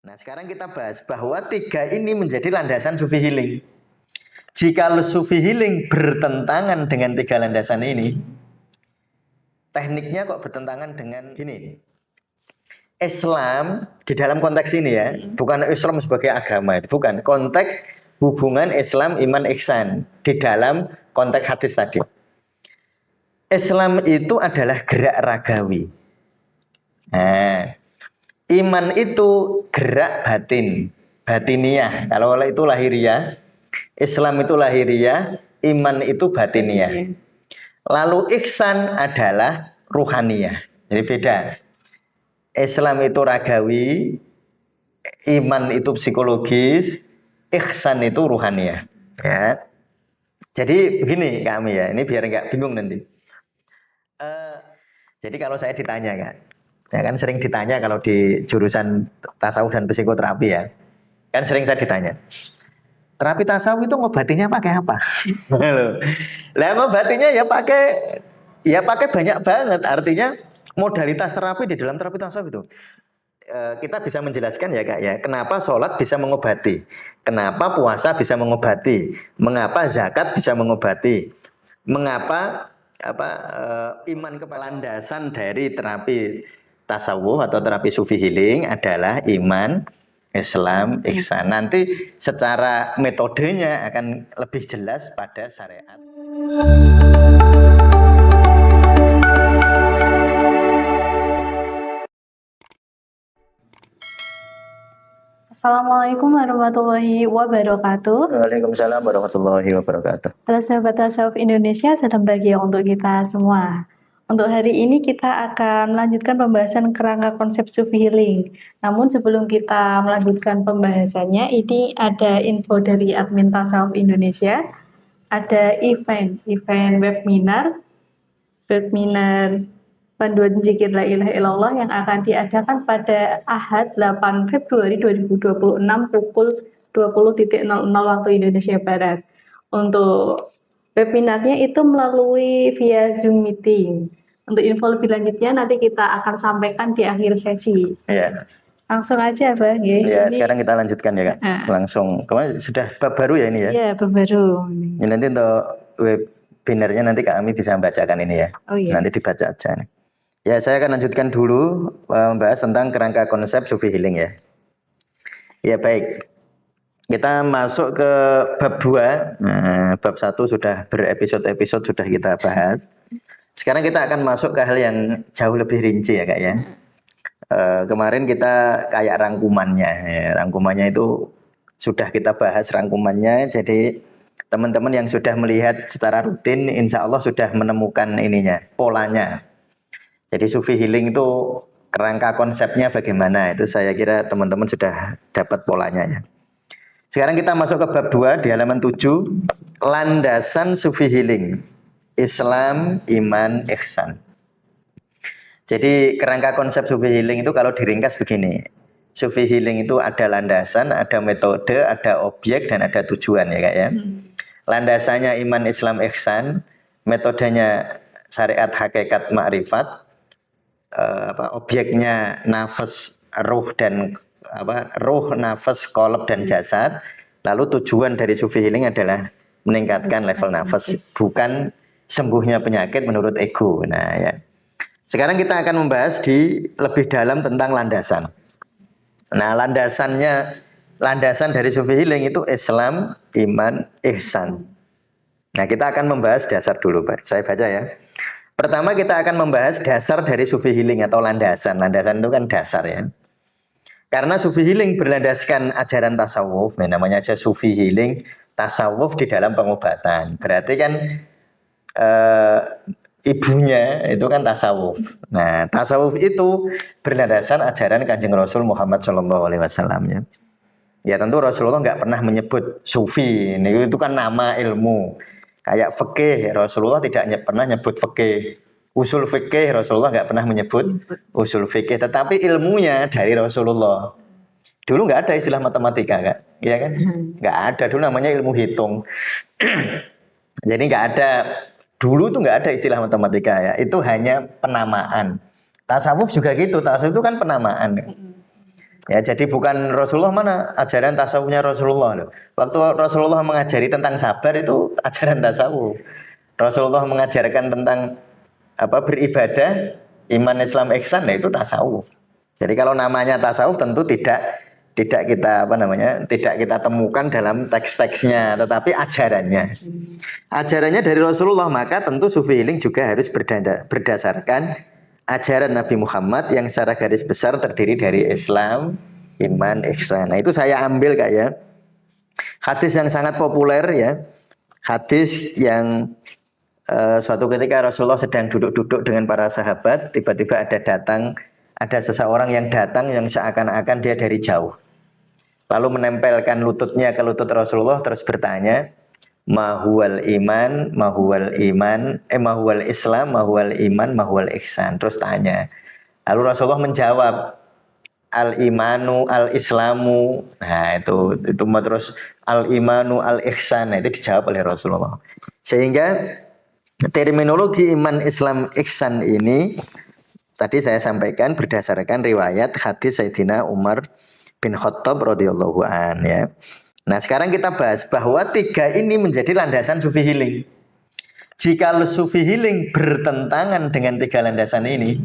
Nah, sekarang kita bahas bahwa tiga ini menjadi landasan Sufi Healing. Jika Sufi Healing bertentangan dengan tiga landasan ini, tekniknya kok bertentangan dengan gini. Islam di dalam konteks ini ya, bukan Islam sebagai agama, bukan konteks hubungan Islam, iman, ihsan di dalam konteks hadis tadi. Islam itu adalah gerak ragawi. Nah, iman itu gerak batin, batiniah. Kalau itu lahiriah, Islam itu lahiriah, iman itu batiniah. Lalu ihsan adalah ruhaniyah. Jadi beda. Islam itu ragawi, iman itu psikologis, ihsan itu ruhaniyah. Ya. Jadi begini kami ya, ini biar nggak bingung nanti. Jadi kalau saya ditanya ya kan sering ditanya kalau di jurusan tasawuf dan psikoterapi ya, kan sering saya ditanya, terapi tasawuf itu ngobatinya pakai apa? Lah ngobatinya ya pakai banyak banget. Artinya modalitas terapi di dalam terapi tasawuf itu kita bisa menjelaskan ya Kak ya, kenapa sholat bisa mengobati, kenapa puasa bisa mengobati, mengapa zakat bisa mengobati, mengapa iman kepada landasan dari terapi tasawuf atau terapi Sufi Healing adalah iman, Islam, ihsan. Nanti secara metodenya akan lebih jelas pada syariat. Assalamualaikum warahmatullahi wabarakatuh. Waalaikumsalam warahmatullahi wabarakatuh. Halo sahabat tasawuf Indonesia, salam bahagia untuk kita semua. Untuk hari ini kita akan melanjutkan pembahasan kerangka konsep Sufi Healing. Namun sebelum kita melanjutkan pembahasannya, ini ada info dari admin Tasawuf Indonesia. Ada event webinar Panduan Zikir La Ilaha Illallah yang akan diadakan pada Ahad 8 Februari 2026 pukul 20.00 waktu Indonesia Barat. Untuk webinarnya itu melalui via Zoom meeting. Untuk info lebih lanjutnya nanti kita akan sampaikan di akhir sesi. Ya. Langsung aja Bang ya. Ya, sekarang kita lanjutkan ya Kak. Langsung. Kemarin sudah bab baru ya ini ya? Iya, bab baru. Ya, nanti untuk webinarnya nanti kami bisa membacakan ini ya. Oh iya. Nanti dibaca aja nih. Ya, saya akan lanjutkan dulu membahas tentang kerangka konsep Sufi Healing ya. Ya, baik. Kita masuk ke bab 2. Nah, bab 1 sudah berepisode-episode sudah kita bahas. Sekarang kita akan masuk ke hal yang jauh lebih rinci ya Kak ya. Kemarin kita kayak rangkumannya ya. Rangkumannya itu sudah kita bahas rangkumannya. Jadi teman-teman yang sudah melihat secara rutin insya Allah sudah menemukan ininya, polanya. Jadi Sufi Healing itu kerangka konsepnya bagaimana, itu saya kira teman-teman sudah dapat polanya ya. Sekarang kita masuk ke bab 2 di halaman 7, landasan Sufi Healing, Islam, iman, ihsan. Jadi kerangka konsep Sufi Healing itu kalau diringkas begini, Sufi Healing itu ada landasan, ada metode, ada objek, dan ada tujuan ya Kak ya. Landasannya iman, Islam, ihsan, metodenya syariat, hakikat, makrifat, objeknya nafas, ruh dan ruh, nafas, qalb dan jasad. Lalu tujuan dari Sufi Healing adalah meningkatkan level nafas, bukan sembuhnya penyakit menurut ego. Nah ya. Sekarang kita akan membahas lebih dalam tentang landasan. Nah, landasan dari Sufi Healing itu Islam, iman, ihsan. Nah, kita akan membahas dasar dulu, Pak. Saya baca ya. Pertama kita akan membahas dasar dari Sufi Healing atau landasan. Landasan itu kan dasar ya. Karena Sufi Healing berlandaskan ajaran tasawuf, namanya aja Sufi Healing, tasawuf di dalam pengobatan. Berarti kan ibunya itu kan tasawuf. Nah, tasawuf itu berlandaskan ajaran Kanjeng Rasul Muhammad SAW ya. Ya tentu Rasulullah nggak pernah menyebut Sufi, itu kan nama ilmu. Kayak fikih, Rasulullah tidak pernah nyebut fikih. Usul fikih, Rasulullah nggak pernah menyebut usul fikih. Tetapi ilmunya dari Rasulullah. Dulu nggak ada istilah matematika, Kak. Iya kan? Nggak ada. Dulu namanya ilmu hitung. Jadi nggak ada. Dulu tuh nggak ada istilah matematika ya. Itu hanya penamaan. Tasawuf juga gitu. Tasawuf itu kan penamaan. Ya, jadi bukan Rasulullah, mana ajaran tasawufnya Rasulullah loh. Waktu Rasulullah mengajari tentang sabar itu ajaran tasawuf. Rasulullah mengajarkan tentang apa beribadah, iman, Islam, ihsan, nah itu tasawuf. Jadi kalau namanya tasawuf tentu tidak kita apa namanya tidak kita temukan dalam teks-teksnya, tetapi ajarannya. Ajarannya dari Rasulullah, maka tentu sufi healing juga harus berdasarkan ajaran Nabi Muhammad yang secara garis besar terdiri dari Islam, iman, ihsan. Nah itu saya ambil Kak ya. Hadis yang sangat populer ya. Hadis yang suatu ketika Rasulullah sedang duduk-duduk dengan para sahabat, tiba-tiba ada seseorang yang datang yang seakan-akan dia dari jauh. Lalu menempelkan lututnya ke lutut Rasulullah terus bertanya, mahuwal iman, mahuwal Islam, mahuwal iman, mahuwal ihsan. Terus tanya. Lalu Rasulullah menjawab, al imanu, al islamu. Nah itu terus al imanu, al ihsan. Nah, itu dijawab oleh Rasulullah. Sehingga terminologi iman, Islam, ihsan ini tadi saya sampaikan berdasarkan riwayat hadis Sayyidina Umar bin Khattab radhiyallahu an ya. Nah sekarang kita bahas bahwa tiga ini menjadi landasan sufi healing. Jika sufi healing bertentangan dengan tiga landasan ini,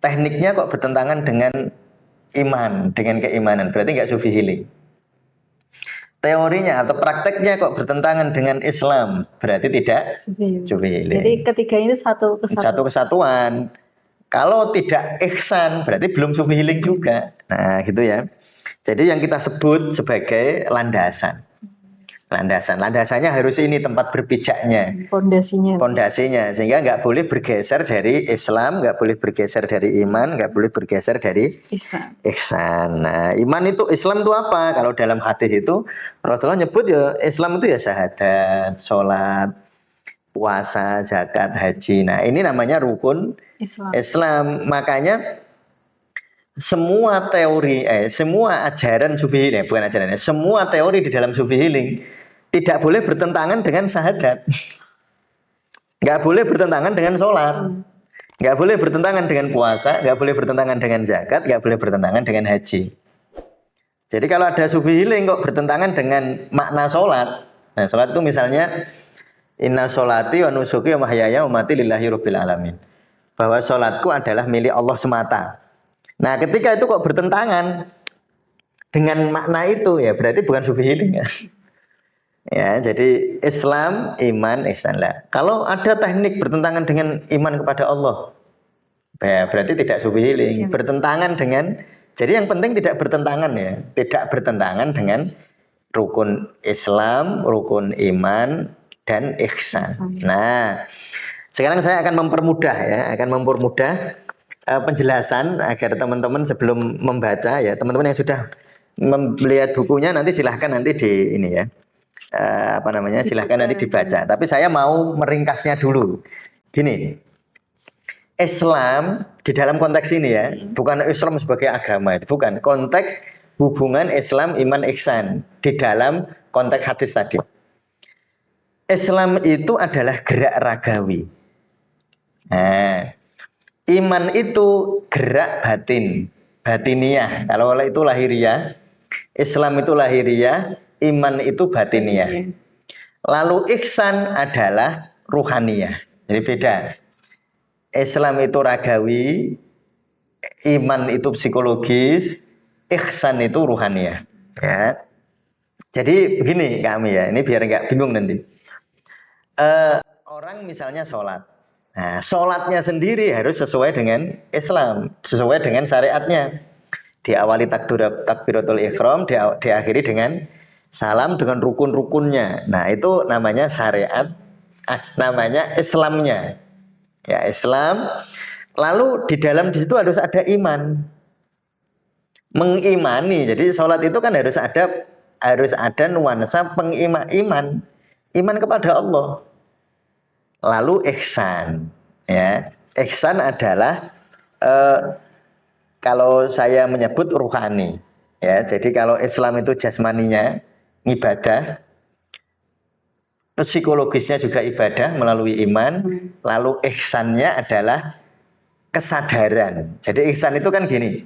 tekniknya kok bertentangan dengan iman, dengan keimanan, berarti nggak sufi healing. Teorinya atau prakteknya kok bertentangan dengan Islam, berarti tidak sufi healing. Jadi ketiganya itu satu kesatuan. Kalau tidak ihsan berarti belum sufi healing juga. Nah gitu ya. Jadi yang kita sebut sebagai landasan. Landasannya harus ini tempat berpijaknya. Pondasinya. Sehingga nggak boleh bergeser dari Islam, nggak boleh bergeser dari iman, nggak boleh bergeser dari ihsan. Nah iman itu, Islam itu apa? Kalau dalam hadis itu Rasulullah nyebut ya Islam itu ya syahadat, sholat, puasa, zakat, haji. Nah ini namanya rukun Islam. Makanya semua teori, semua ajaran sufi healing, bukan ajarannya, semua teori di dalam sufi healing tidak boleh bertentangan dengan syahadat, nggak boleh bertentangan dengan sholat, nggak boleh bertentangan dengan puasa, nggak boleh bertentangan dengan zakat, nggak boleh bertentangan dengan haji. Jadi kalau ada sufi healing kok bertentangan dengan makna sholat, nah sholat itu misalnya inna sholati wa nusuki wa mahyaya wa mati lillahi rabbil alamin, bahwa sholatku adalah milik Allah semata. Nah ketika itu kok bertentangan dengan makna itu ya berarti bukan sufi healing ya. Ya jadi Islam, iman, ihsan lah. Kalau ada teknik bertentangan dengan iman kepada Allah, ya berarti tidak sufi healing. Bertentangan dengan, jadi yang penting tidak bertentangan ya, tidak bertentangan dengan rukun Islam, rukun iman dan ihsan. Nah sekarang saya akan mempermudah ya, penjelasan agar teman-teman sebelum membaca ya, teman-teman yang sudah melihat bukunya nanti silahkan nanti di ini ya, silahkan nanti dibaca. Tapi saya mau meringkasnya dulu. Gini, Islam di dalam konteks ini ya, bukan Islam sebagai agama, itu bukan konteks hubungan Islam, iman, ihsan di dalam konteks hadis tadi. Islam itu adalah gerak ragawi. Nah, iman itu gerak batin, batiniah. Kalau itu lahiriah, Islam itu lahiriah, iman itu batiniah. Lalu ihsan adalah ruhaniyah. Jadi beda. Islam itu ragawi, iman itu psikologis, ihsan itu ruhaniyah. Ya. Jadi begini kami ya, ini biar nggak bingung nanti. Orang misalnya sholat. Nah, sholatnya sendiri harus sesuai dengan Islam, sesuai dengan syariatnya. Diawali takbiratul ihram, diakhiri dengan salam dengan rukun-rukunnya. Nah, itu namanya syariat, namanya Islamnya. Ya, Islam. Lalu di dalam situ harus ada iman. Mengimani. Jadi sholat itu kan harus ada nuansa iman kepada Allah. Lalu ihsan, ya ihsan adalah kalau saya menyebut ruhani, ya jadi kalau Islam itu jasmaninya ibadah, psikologisnya juga ibadah melalui iman, lalu ihsannya adalah kesadaran. Jadi ihsan itu kan gini,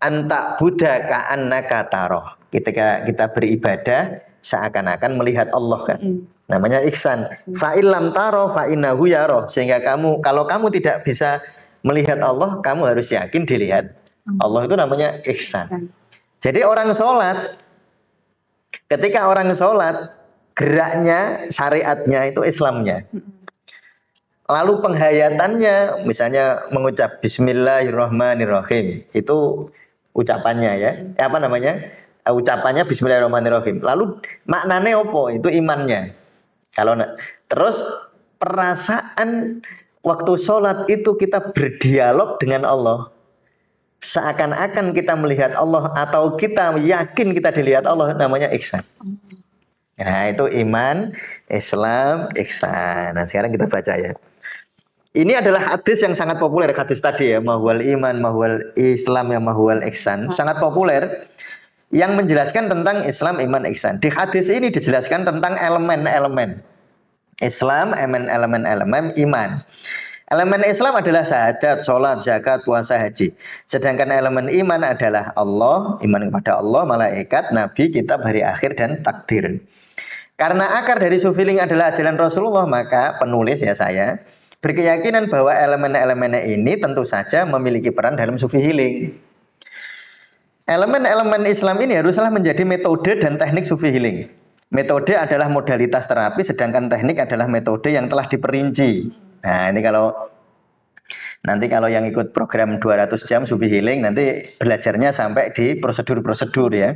anta buddha ka'annaka taroh. Ketika kita beribadah seakan-akan melihat Allah kan. Namanya ihsan. Fa illam taro fa innahu yaro. Sehingga kamu, kalau kamu tidak bisa melihat Allah, kamu harus yakin dilihat Allah. Itu namanya ihsan. Jadi orang sholat, ketika orang sholat, geraknya, syariatnya itu Islamnya. Lalu penghayatannya, misalnya mengucap Bismillahirrahmanirrahim, itu ucapannya ya. Apa namanya? Ucapannya Bismillahirrahmanirrahim. Lalu maknanya apa? Itu imannya. Kalau terus perasaan waktu sholat itu kita berdialog dengan Allah, seakan-akan kita melihat Allah atau kita yakin kita dilihat Allah, namanya ihsan. Nah itu iman, Islam, ihsan. Nah sekarang kita baca ya. Ini adalah hadis yang sangat populer, hadis tadi ya, mahwal iman, mahwal Islam, yang mahwal ihsan, sangat populer. Yang menjelaskan tentang Islam, iman, ihsan. Di hadis ini dijelaskan tentang elemen-elemen Islam, elemen-elemen iman. Elemen Islam adalah syahadat, sholat, zakat, puasa, haji. Sedangkan elemen iman adalah Allah, iman kepada Allah, malaikat, nabi, kitab, hari akhir, dan takdir. Karena akar dari Sufi Healing adalah ajaran Rasulullah, maka penulis ya saya berkeyakinan bahwa elemen-elemennya ini tentu saja memiliki peran dalam Sufi Healing. Elemen-elemen Islam ini haruslah menjadi metode dan teknik Sufi Healing. Metode adalah modalitas terapi, sedangkan teknik adalah metode yang telah diperinci. Nah, ini nanti kalau yang ikut program 200 jam Sufi Healing, nanti belajarnya sampai di prosedur-prosedur ya.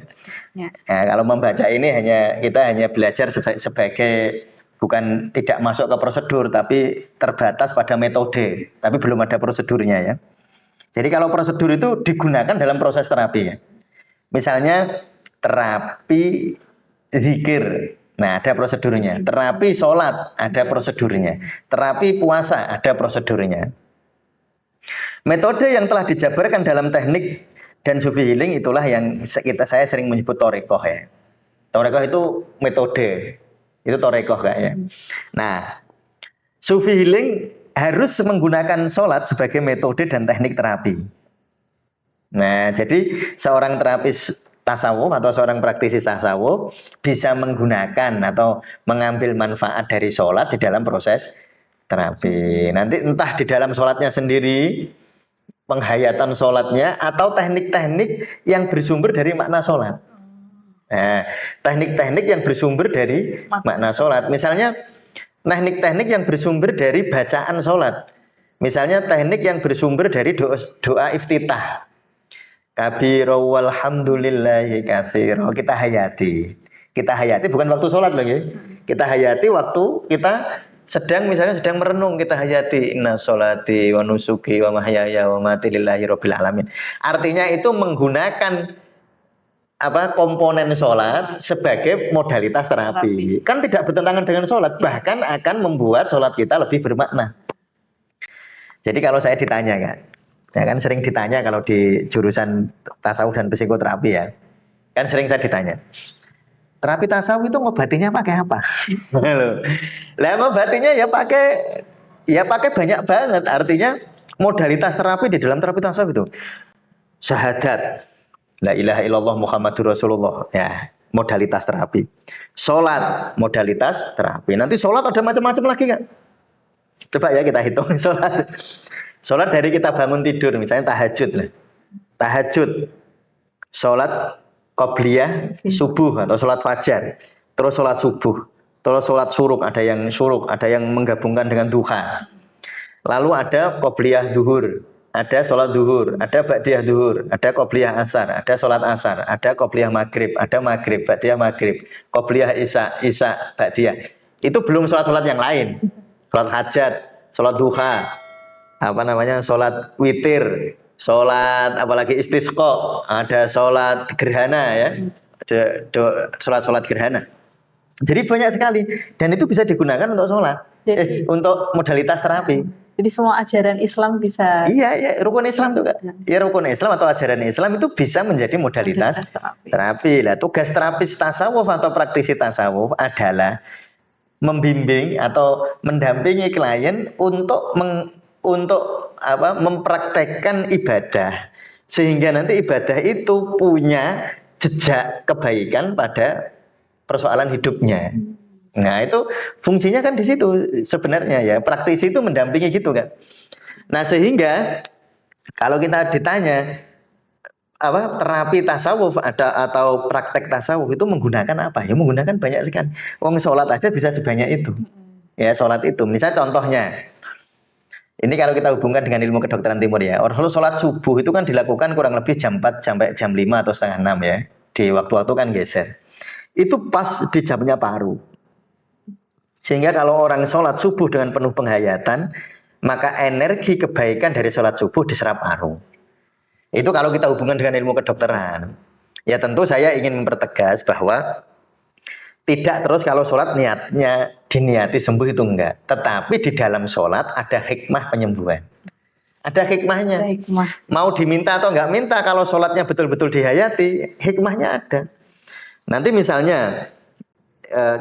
Nah, kalau membaca ini kita hanya belajar sebagai bukan tidak masuk ke prosedur, tapi terbatas pada metode, tapi belum ada prosedurnya ya. Jadi kalau prosedur itu digunakan dalam proses terapi ya. Misalnya terapi zikir, nah ada prosedurnya. Terapi sholat, ada prosedurnya. Terapi puasa, ada prosedurnya. Metode yang telah dijabarkan dalam teknik dan Sufi Healing itulah yang saya sering menyebut torekoh ya. Torekoh itu metode, itu torekoh kak ya. Nah, Sufi Healing harus menggunakan sholat sebagai metode dan teknik terapi. Nah, jadi seorang terapis tasawuf atau seorang praktisi tasawuf bisa menggunakan atau mengambil manfaat dari sholat di dalam proses terapi. Nanti entah di dalam sholatnya sendiri, penghayatan sholatnya, atau teknik-teknik yang bersumber dari makna sholat. Nah, teknik-teknik yang bersumber dari makna sholat. Misalnya teknik-teknik yang bersumber dari bacaan sholat. Misalnya teknik yang bersumber dari doa iftitah. Kabiro walhamdulillahi katsiro. Kita hayati bukan waktu sholat lagi. Kita hayati waktu kita sedang merenung, kita hayati inna sholati wa nusuki wa mahyaya wa mati lillahi rabbil alamin. Artinya itu menggunakan komponen sholat sebagai modalitas terapi. Kan tidak bertentangan dengan sholat, bahkan akan membuat sholat kita lebih bermakna. Jadi kalau saya ditanya kan sering ditanya kalau di jurusan tasawuf dan psikoterapi ya, kan sering saya ditanya, terapi tasawuf itu ngobatinya pakai apa? Lah ngobatinya ya pakai banyak banget. Artinya modalitas terapi di dalam terapi tasawuf itu syahadat, la ilaha illallah Muhammadur Rasulullah, ya modalitas terapi. Sholat, modalitas terapi. Nanti sholat ada macam-macam lagi kan? Coba ya kita hitung sholat. Sholat dari kita bangun tidur, misalnya tahajud lah. Tahajud, sholat qobliyah subuh atau sholat fajar, terus sholat subuh, terus sholat suruk, ada yang menggabungkan dengan duha. Lalu ada qobliyah duhur, ada sholat duhur, ada ba'diyah duhur, ada qobliyah asar, ada sholat asar, ada qobliyah maghrib, ada maghrib, ba'diyah maghrib, qobliyah isya, ba'diyah. Itu belum sholat-sholat yang lain. Sholat hajat, sholat duha, sholat witir, sholat apalagi istisqa, ada sholat gerhana ya, ada sholat gerhana. Jadi banyak sekali dan itu bisa digunakan untuk sholat, untuk modalitas terapi. Jadi semua ajaran Islam bisa. Iya, rukun Islam juga. Ya rukun Islam atau ajaran Islam itu bisa menjadi modalitas terapi. Lah tugas terapis tasawuf atau praktisi tasawuf adalah membimbing atau mendampingi klien untuk mempraktekkan ibadah, Sehingga nanti ibadah itu punya jejak kebaikan pada persoalan hidupnya. Nah, itu fungsinya kan di situ sebenarnya ya. Praktisi itu mendampingi gitu kan. Nah, sehingga kalau kita ditanya apa terapi tasawuf ada atau praktek tasawuf itu menggunakan apa? Ya menggunakan banyak sekali. Wong sholat aja bisa sebanyak itu. Ya, sholat itu. Misal contohnya, ini kalau kita hubungkan dengan ilmu kedokteran timur ya. Orang sholat subuh itu kan dilakukan kurang lebih jam 4 sampai jam 5 atau setengah 6 ya. Di waktu-waktu kan geser. Itu pas di jamnya paru. Sehingga kalau orang sholat subuh dengan penuh penghayatan, maka energi kebaikan dari sholat subuh diserap paru. Itu kalau kita hubungan dengan ilmu kedokteran. Ya tentu saya ingin mempertegas bahwa tidak terus kalau sholat niatnya diniati sembuh itu enggak. Tetapi di dalam sholat ada hikmah penyembuhan. Ada hikmahnya. Hikmah. Mau diminta atau enggak minta, kalau sholatnya betul-betul dihayati, hikmahnya ada. Nanti misalnya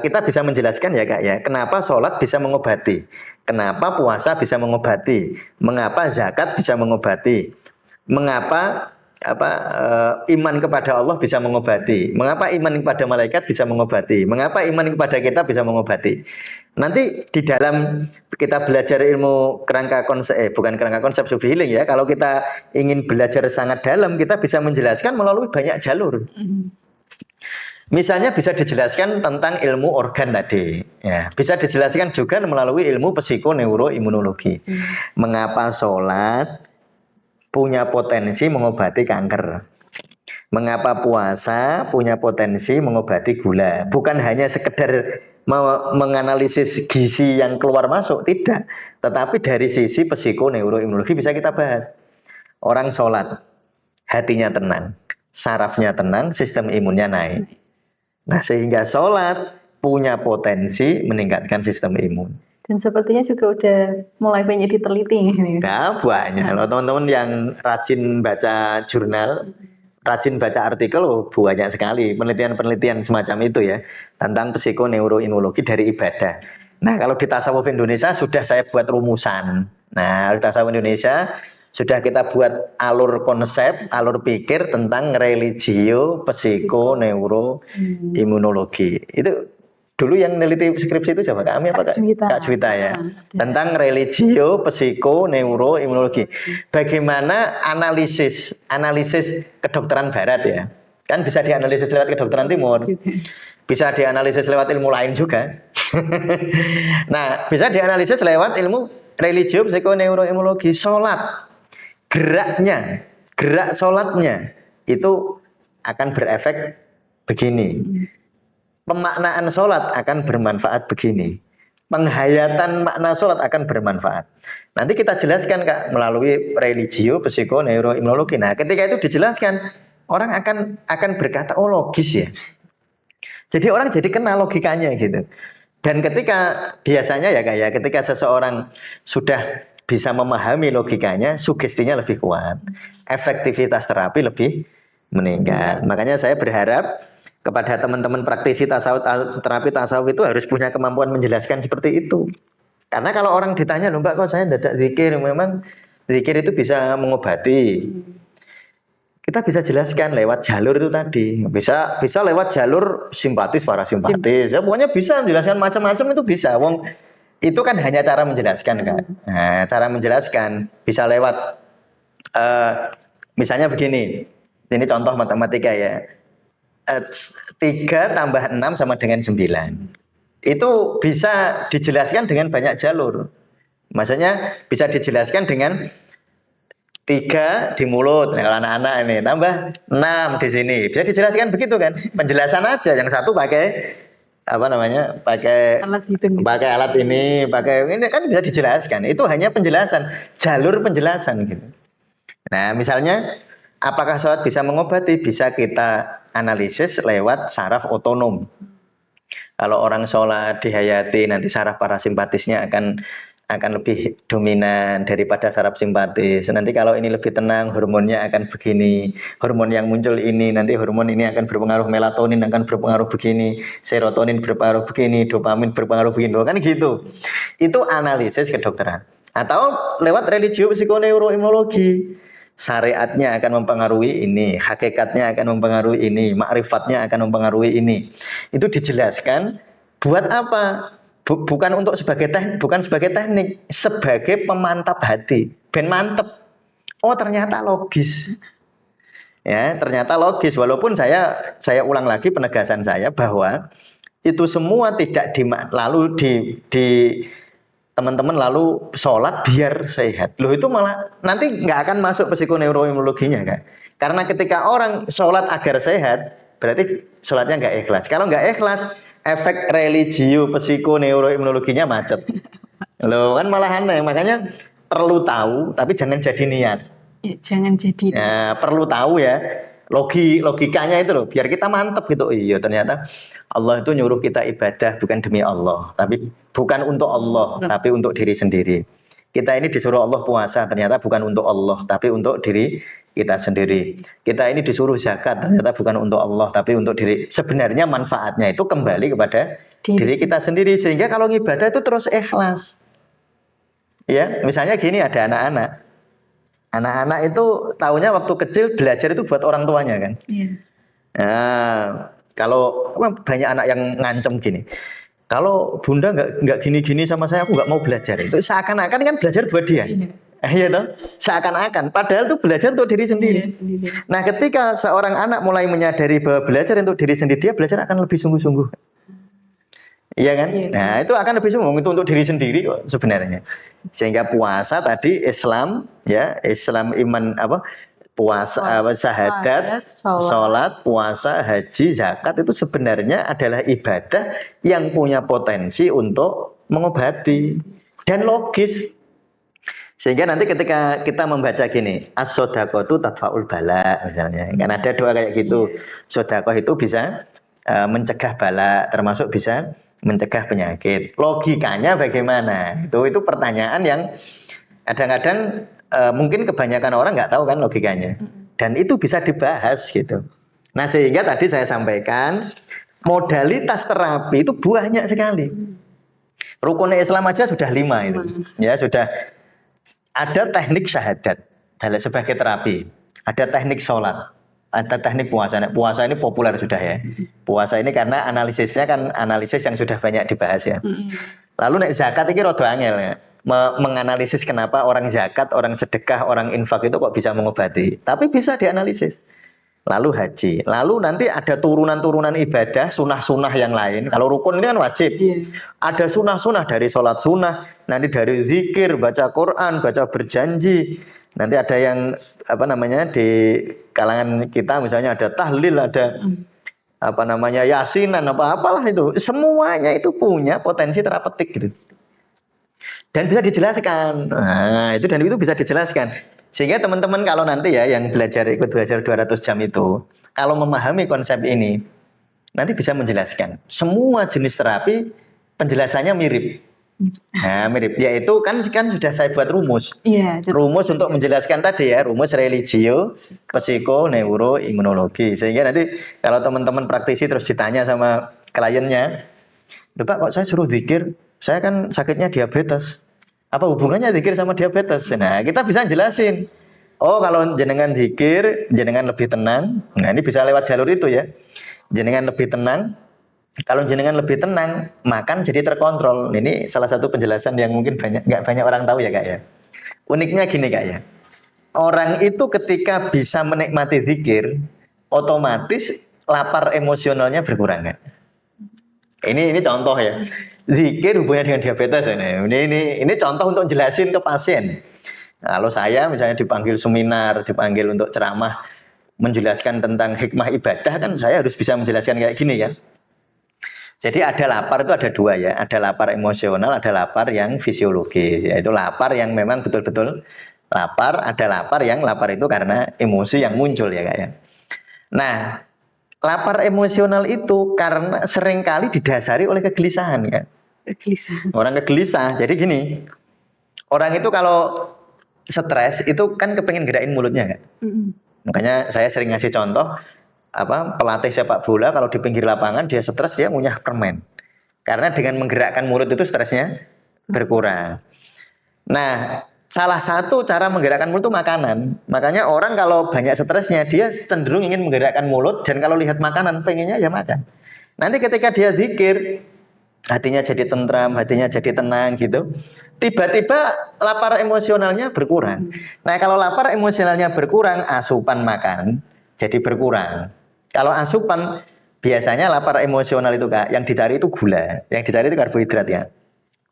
kita bisa menjelaskan ya Kak ya, kenapa sholat bisa mengobati, kenapa puasa bisa mengobati, mengapa zakat bisa mengobati, mengapa iman kepada Allah bisa mengobati, mengapa iman kepada malaikat bisa mengobati, mengapa iman kepada kita bisa mengobati. Nanti di dalam kita belajar ilmu kerangka konsep, bukan kerangka konsep Sufi Healing ya, kalau kita ingin belajar sangat dalam, kita bisa menjelaskan melalui banyak jalur. Misalnya bisa dijelaskan tentang ilmu organ tadi, ya. Bisa dijelaskan juga melalui ilmu psikoneuroimunologi. Mengapa sholat punya potensi mengobati kanker? Mengapa puasa punya potensi mengobati gula? Bukan hanya sekedar menganalisis gizi yang keluar masuk, tidak. Tetapi dari sisi psikoneuroimunologi bisa kita bahas. Orang sholat, hatinya tenang, sarafnya tenang, sistem imunnya naik. Nah, sehingga sholat punya potensi meningkatkan sistem imun. Dan sepertinya juga udah mulai banyak diteliti. Nah, banyak. Kalau teman-teman yang rajin baca jurnal, rajin baca artikel, banyak sekali penelitian-penelitian semacam itu ya, tentang psikoneuroimunologi dari ibadah. Nah, kalau di tasawuf Indonesia sudah saya buat rumusan. Nah, di tasawuf Indonesia sudah kita buat alur konsep, alur pikir tentang religio, psikoneuroimunologi. Itu dulu yang neliti skripsi itu siapa? Kak Ami apa Kak Juwita ya? Tentang religio, psikoneuroimunologi. Bagaimana analisis kedokteran barat ya? Kan bisa dianalisis lewat kedokteran timur. Bisa dianalisis lewat ilmu lain juga. Nah, bisa dianalisis lewat ilmu religio, psikoneuroimunologi. Sholat, gerak sholatnya itu akan berefek begini. Pemaknaan sholat akan bermanfaat begini. Penghayatan makna sholat akan bermanfaat. Nanti kita jelaskan Kak melalui religio, psikoneuroimunologi. Nah, ketika itu dijelaskan, orang akan berkata, oh logis ya. Jadi orang jadi kenal logikanya gitu. Dan ketika biasanya ya Kak ya, ketika seseorang sudah bisa memahami logikanya, sugestinya lebih kuat, efektivitas terapi lebih meningkat. Makanya saya berharap kepada teman-teman praktisi tasawuf, terapi tasawuf itu harus punya kemampuan menjelaskan seperti itu. Karena kalau orang ditanya, loh Mbak kok saya dadak zikir, memang zikir itu bisa mengobati. Kita bisa jelaskan lewat jalur itu tadi. Bisa lewat jalur simpatis, parasimpatis. Ya, pokoknya bisa menjelaskan macam-macam itu bisa. Wong itu kan hanya cara menjelaskan Kak. Nah, cara menjelaskan bisa lewat misalnya begini. Ini contoh matematika ya. 3 tambah 6 sama dengan 9. Itu bisa dijelaskan dengan banyak jalur. Maksudnya bisa dijelaskan dengan 3 di mulut, nah, kalau anak-anak ini tambah 6 di sini. Bisa dijelaskan begitu kan? Penjelasan aja. Yang satu pakai pakai alat ini, pakai ini kan bisa dijelaskan. Itu hanya penjelasan, jalur penjelasan gitu. Nah, misalnya apakah sholat bisa mengobati? Bisa kita analisis lewat saraf otonom. Kalau orang sholat dihayati, nanti saraf parasimpatisnya akan lebih dominan daripada saraf simpatis. Nanti kalau ini lebih tenang, hormonnya akan begini. Hormon yang muncul ini, nanti hormon ini akan berpengaruh, melatonin akan berpengaruh begini, serotonin berpengaruh begini, dopamin berpengaruh begini. Kan gitu. Itu analisis kedokteran. Atau lewat religio, psikoneuroimunologi. syariatnya akan mempengaruhi ini, hakikatnya akan mempengaruhi ini, makrifatnya akan mempengaruhi ini. Itu dijelaskan buat apa? Bukan untuk sebagai bukan sebagai teknik, sebagai pemantap hati. Ben mantep. Oh, ternyata logis. Ya, ternyata logis. Walaupun saya ulang lagi penegasan saya bahwa itu semua tidak lalu di teman-teman lalu sholat biar sehat. Loh, itu malah nanti nggak akan masuk psikoneuroimunologinya kan? Karena ketika orang sholat agar sehat, berarti sholatnya nggak ikhlas. Kalau nggak ikhlas, efek religio psikoneuroimunologinya macet. Loh, kan malah aneh. Makanya perlu tahu, tapi jangan jadi niat. Ya, jangan jadi. Ya, perlu tahu ya. Logikanya itu loh, biar kita mantep gitu. Iya, ternyata Allah itu nyuruh kita ibadah bukan demi Allah, tapi bukan untuk Allah, tapi untuk diri sendiri. Kita ini disuruh Allah puasa, ternyata bukan untuk Allah, tapi untuk diri kita sendiri. Kita ini disuruh zakat, ternyata bukan untuk Allah, tapi untuk diri. Sebenarnya manfaatnya itu kembali kepada diri kita sendiri. Sehingga kalau ibadah itu terus ikhlas. Ya, misalnya gini, ada anak-anak. Anak-anak itu tahunya waktu kecil belajar itu buat orang tuanya kan. Iya. Nah, kalau banyak anak yang ngancem gini, kalau bunda nggak gini-gini sama saya, aku nggak mau belajar. Itu seakan-akan kan belajar buat dia. Iya toh, seakan-akan. Padahal itu belajar untuk diri sendiri. Nah, ketika seorang anak mulai menyadari bahwa belajar untuk diri sendiri, dia belajar akan lebih sungguh-sungguh. Iya kan? Nah, itu akan lebih sungguh itu untuk diri sendiri kok sebenarnya. Sehingga puasa tadi Islam ya, Islam iman apa? Puasa, syahadat, sholat, puasa, haji, zakat itu sebenarnya adalah ibadah yang punya potensi untuk mengobati dan logis. Sehingga nanti ketika kita membaca gini, as-sodaqatu tadfa'ul bala misalnya. Kan ada doa kayak gitu. Sodaqah itu bisa mencegah bala, termasuk bisa mencegah penyakit. Logikanya bagaimana? Itu pertanyaan yang kadang-kadang mungkin kebanyakan orang nggak tahu kan logikanya. Dan itu bisa dibahas gitu. Nah, sehingga tadi saya sampaikan modalitas terapi itu banyak sekali. Rukun Islam aja sudah 5 itu. Ya, sudah ada teknik syahadat sebagai terapi. Ada teknik sholat. Ada teknik puasa. Nah, puasa ini populer sudah ya. Puasa ini karena analisisnya kan analisis yang sudah banyak dibahas ya. Lalu nek zakat ini rada angel ya. Menganalisis kenapa orang zakat, orang sedekah, orang infak itu kok bisa mengobati. Tapi bisa dianalisis. Lalu haji. Lalu nanti ada turunan-turunan ibadah, sunah-sunah yang lain. Kalau rukun ini kan wajib. Ada sunah-sunah dari sholat sunah, nanti dari zikir, baca Quran, baca berjanji. Nanti ada yang apa namanya di kalangan kita misalnya ada tahlil, ada apa namanya yasinan, apalah itu. Semuanya itu punya potensi terapeutik gitu. Dan bisa dijelaskan. Nah, itu bisa dijelaskan. Sehingga teman-teman kalau nanti ya yang ikut belajar 200 jam itu, kalau memahami konsep ini, nanti bisa menjelaskan. Semua jenis terapi penjelasannya mirip. Nah, mirip. Yaitu kan sudah saya buat rumus. Rumus untuk menjelaskan tadi ya, rumus religio, psikoneuroimunologi. Sehingga nanti kalau teman-teman praktisi terus ditanya sama kliennya, "Pak, kok saya suruh zikir? Saya kan sakitnya diabetes. Apa hubungannya zikir sama diabetes?" Nah, kita bisa jelasin. Oh, kalau jenengan zikir, jenengan lebih tenang. Nah, ini bisa lewat jalur itu ya. Jenengan lebih tenang. Kalau jenengan lebih tenang, makan jadi terkontrol. Ini salah satu penjelasan yang mungkin nggak banyak orang tahu ya Kak ya. Uniknya gini Kak ya. Orang itu ketika bisa menikmati zikir, otomatis lapar emosionalnya berkurang Kak. Ini contoh ya. Zikir hubungannya dengan diabetes ya. Ini contoh untuk jelasin ke pasien. Kalau saya misalnya dipanggil seminar, dipanggil untuk ceramah menjelaskan tentang hikmah ibadah kan saya harus bisa menjelaskan kayak gini kan. Jadi ada lapar itu ada dua ya, ada lapar emosional, ada lapar yang fisiologis. Yaitu lapar yang memang betul-betul lapar, ada lapar itu karena emosi yang muncul ya Kak ya. Nah, lapar emosional itu karena seringkali didasari oleh kegelisahan kan. Orang kegelisah. Jadi gini, orang itu kalau stres itu kan kepengen gerakin mulutnya kan. Makanya saya sering ngasih contoh pelatih sepak bola kalau di pinggir lapangan dia stres dia ngunyah permen. Karena dengan menggerakkan mulut itu stresnya berkurang. Nah, salah satu cara menggerakkan mulut itu makanan. Makanya orang kalau banyak stresnya dia cenderung ingin menggerakkan mulut, dan kalau lihat makanan pengennya ya makan. Nanti ketika dia zikir, hatinya jadi tentram, hatinya jadi tenang gitu. Tiba-tiba lapar emosionalnya berkurang. Nah, kalau lapar emosionalnya berkurang, asupan makan jadi berkurang. Kalau asupan, biasanya lapar emosional itu Kak, yang dicari itu gula, yang dicari itu karbohidrat ya.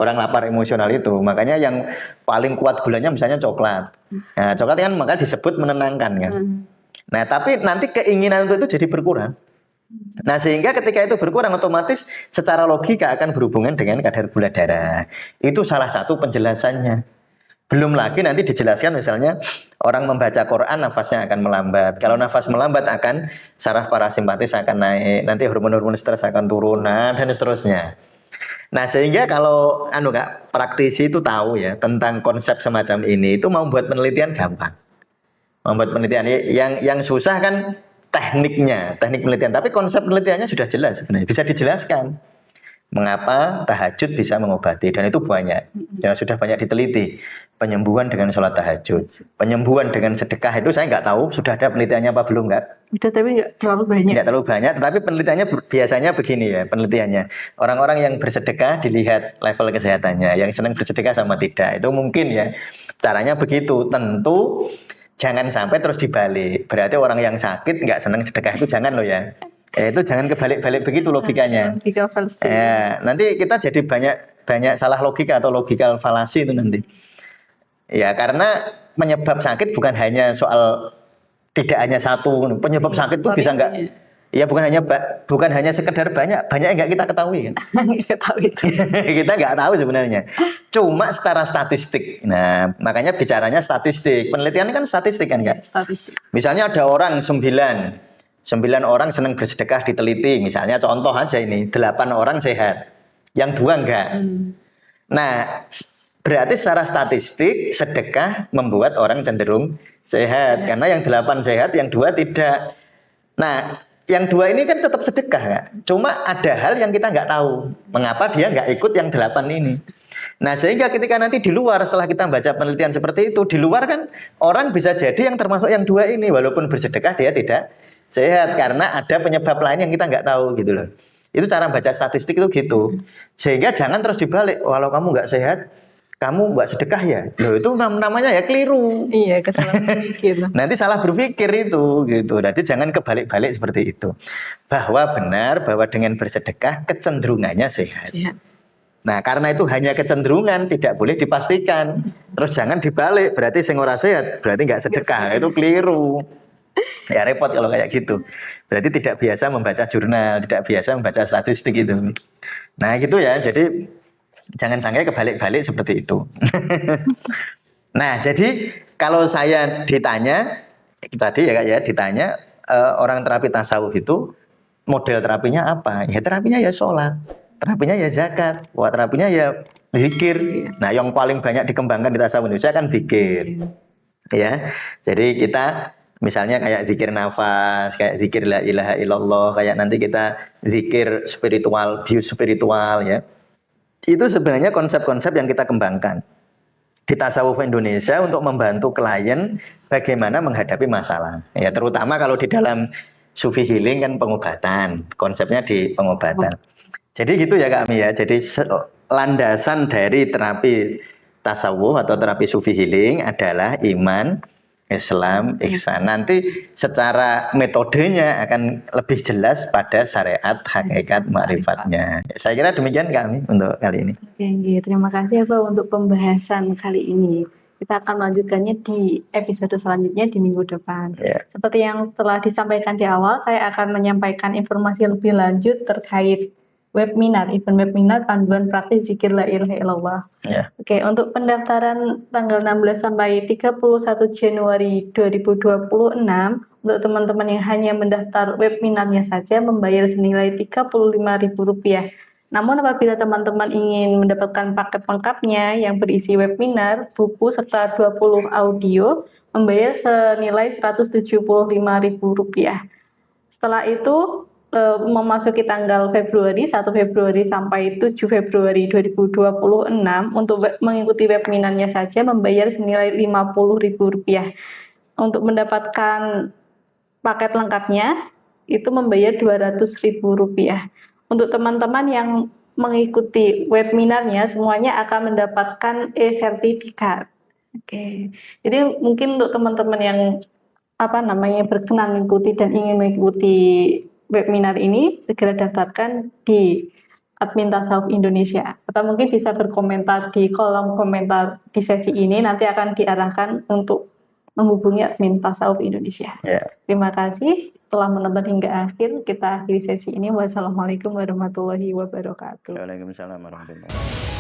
Orang lapar emosional itu, makanya yang paling kuat gulanya misalnya coklat. Nah, coklat kan maka disebut menenangkan kan. Nah, tapi nanti keinginan itu jadi berkurang. Nah, sehingga ketika itu berkurang, otomatis secara logika akan berhubungan dengan kadar gula darah. Itu salah satu penjelasannya. Belum lagi nanti dijelaskan misalnya orang membaca Quran nafasnya akan melambat. Kalau nafas melambat akan saraf parasimpatis akan naik, nanti hormon-hormon stres akan turun, nah, dan seterusnya. Nah, sehingga kalau Kak, praktisi itu tahu ya tentang konsep semacam ini, itu mau buat penelitian gampang. Membuat penelitian yang susah kan tekniknya, teknik penelitian. Tapi konsep penelitiannya sudah jelas sebenarnya, bisa dijelaskan. Mengapa tahajud bisa mengobati, dan itu banyak. Ya sudah banyak diteliti. Penyembuhan dengan sholat tahajud, penyembuhan dengan sedekah, itu saya nggak tahu sudah ada penelitiannya apa belum Kak. Udah, tapi nggak terlalu banyak. Nggak terlalu banyak, tetapi penelitiannya biasanya begini ya, penelitiannya. Orang-orang yang bersedekah dilihat level kesehatannya, yang senang bersedekah sama tidak. Itu mungkin ya, caranya begitu. Tentu jangan sampai terus dibalik. Berarti orang yang sakit nggak senang sedekah itu jangan loh ya. Itu jangan kebalik-balik begitu logikanya. Logika falsi. Nanti kita jadi banyak salah logika atau logikal falasi itu nanti. Ya, karena penyebab sakit bukan hanya soal, tidak hanya satu penyebab sakit itu bisa enggak, ya bukan hanya sekedar banyak yang enggak kita ketahui kan. Kita enggak tahu sebenarnya, cuma secara statistik. Nah, makanya bicaranya statistik, penelitian kan statistik kan Kak. Statistik. Misalnya ada orang 9 orang senang bersedekah diteliti, misalnya contoh aja ini, 8 orang sehat, yang 2 enggak. Nah, berarti secara statistik sedekah membuat orang cenderung sehat, karena yang 8 sehat, yang 2 tidak. Nah, yang 2 ini kan tetap sedekah Kak. Cuma ada hal yang kita nggak tahu, mengapa dia nggak ikut yang 8 ini. Nah, sehingga ketika nanti di luar, setelah kita baca penelitian seperti itu, di luar kan orang bisa jadi yang termasuk yang 2 ini, walaupun bersedekah dia tidak sehat, karena ada penyebab lain yang kita nggak tahu gitu loh. Itu cara baca statistik itu gitu. Sehingga jangan terus dibalik, kalau kamu nggak sehat, kamu nggak sedekah ya? Loh, itu namanya ya keliru. Iya, kesalahan berpikir. Nanti salah berpikir itu gitu. Nanti jangan kebalik-balik seperti itu. Bahwa benar bahwa dengan bersedekah kecenderungannya sehat. Nah, karena itu hanya kecenderungan, tidak boleh dipastikan. Terus jangan dibalik, berarti sing ora sehat, berarti nggak sedekah. Itu keliru. Ya repot kalau kayak gitu. Berarti tidak biasa membaca jurnal, tidak biasa membaca statistik itu. Nah, gitu ya. Jadi jangan sampai kebalik-balik seperti itu. Nah, jadi kalau saya ditanya tadi ya Kak ya, ditanya orang terapi tasawuf itu model terapinya apa? Ya terapinya ya sholat, terapinya ya zakat, wah terapinya ya zikir. Nah, yang paling banyak dikembangkan di tasawuf Indonesia kan zikir. Ya. Jadi kita misalnya kayak zikir nafas, kayak zikir la ilaha illallah, kayak nanti kita zikir spiritual, bius spiritual ya. Itu sebenarnya konsep-konsep yang kita kembangkan di tasawuf Indonesia untuk membantu klien bagaimana menghadapi masalah. Ya, terutama kalau di dalam Sufi Healing kan pengobatan, konsepnya di pengobatan. Jadi gitu ya Kak Mi ya. Jadi landasan dari terapi tasawuf atau terapi Sufi Healing adalah iman, Islam, ihsan. Nanti secara metodenya akan lebih jelas pada syariat, hakikat, ma'rifatnya. Saya kira demikian kami untuk kali ini. Oke, terima kasih ya Pak untuk pembahasan kali ini. Kita akan melanjutkannya di episode selanjutnya di minggu depan. Seperti yang telah disampaikan di awal, saya akan menyampaikan informasi lebih lanjut terkait webinar, event webinar panduan praktis zikir la ilaha illallah. Oke, untuk pendaftaran tanggal 16 sampai 31 Januari 2026, untuk teman-teman yang hanya mendaftar webinarnya saja membayar senilai Rp35.000. Namun apabila teman-teman ingin mendapatkan paket lengkapnya yang berisi webinar, buku, serta 20 audio, membayar senilai Rp175.000. Setelah itu, memasuki tanggal Februari, 1 Februari sampai 7 Februari 2026 untuk mengikuti webinarnya saja membayar senilai Rp50.000. Untuk mendapatkan paket lengkapnya itu membayar Rp200.000. Untuk teman-teman yang mengikuti webinarnya semuanya akan mendapatkan e-sertifikat. Oke. Jadi mungkin untuk teman-teman yang berkenan mengikuti dan ingin mengikuti webinar ini, segera daftarkan di admin Tasawuf Indonesia, atau mungkin bisa berkomentar di kolom komentar di sesi ini, nanti akan diarahkan untuk menghubungi admin Tasawuf Indonesia. Terima kasih telah menonton hingga akhir. Kita akhiri sesi ini. Wassalamualaikum warahmatullahi wabarakatuh. Waalaikumsalam warahmatullahi wabarakatuh.